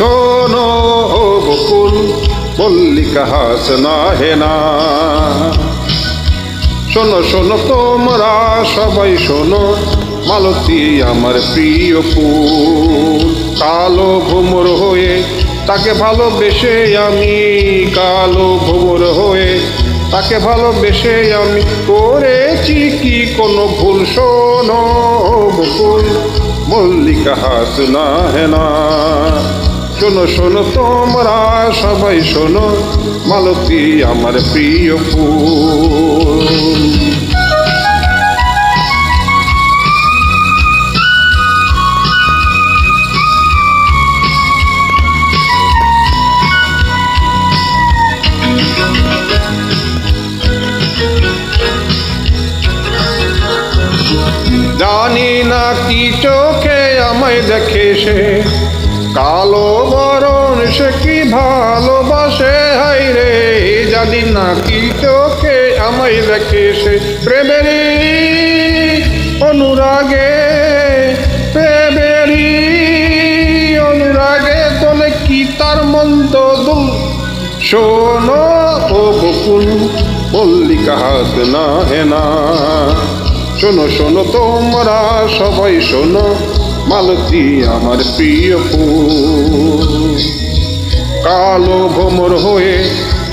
শোনো ও বকুল মল্লিকা হাসনা হেনা। শোনো শোনো তোমরা সবাই শোনো, মালতী আমার প্রিয় ফুল। কালো ভ্রমর হয়ে তাকে ভালোবেসে আমি, কালো ভ্রমর হয়ে তাকে ভালোবেসে আমি করেছি কি কোনো ভুল? শোনো বকুল মল্লিকা হাসনা হেনা। শোনো শোনো তোমরা সবাই শোনো, মালতী আমার প্রিয় ফুল। জানি না কি চোখে আমায় দেখে সে, কালো বরণ সে কি ভালোবাসে হায় রে। জানি না কি চোখে আমায় দেখে সে, প্রেমেরই অনুরাগে, প্রেমেরই অনুরাগে তোলে কি তার মন্দ দুল। শোনো ও বকুল মল্লিকা হাসনা হেনা। শোনো শোনো তোমরা সবাই শোনো, মালতী আমার প্রিয় ফুল। কালো ভ্রমর হয়ে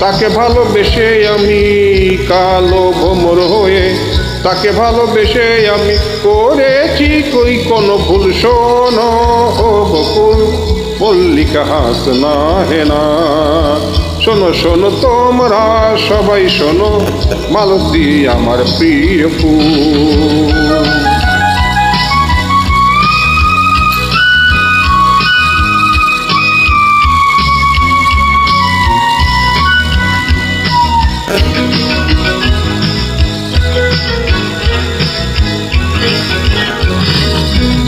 তাকে ভালোবেসে আমি, কালো ভ্রমর হয়ে তাকে ভালোবেসে আমি করেছি কই কোনো ভুল? শোনো ও বকুল মল্লিকা হাসনা হেনা। শোনো শোনো তোমরা সবাই শোনো, মালতী আমার প্রিয় ফুল।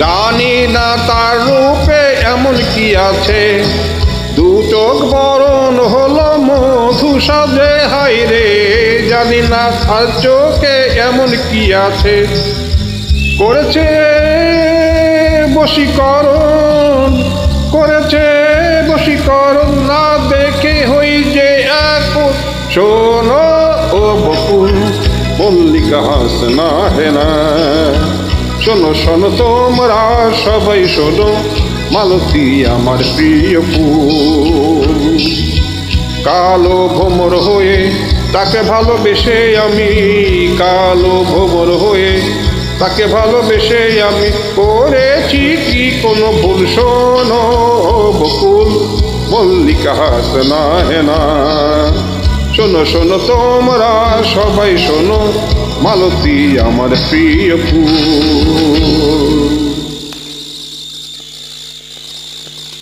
জানি না তার রূপে এমন কি আছে, দু চোখ বরণ হলো মধু সাজে হায় রে। জানি না তার চোখে এমন কি আছে, করেছে বশীকরণ, করেছে বশীকরণ না দেখে হই যে এক। শোনো ও বকুল মল্লিকা হাসনা হেনা। শোনো শোনো তোমরা সবাই শোনো, মালতী আমার প্রিয় ফুল। কালো ভ্রমর হয়ে তাকে ভালোবেসে আমি, কালো ভ্রমর হয়ে তাকে ভালোবেসে আমি করেছি কি কোনো ভুল? শোনো বকুল মল্লিকা হাসনা হেনা। শোনো শোনো তোমরা সবাই শোনো, মালতী আমার প্রিয় ফুল।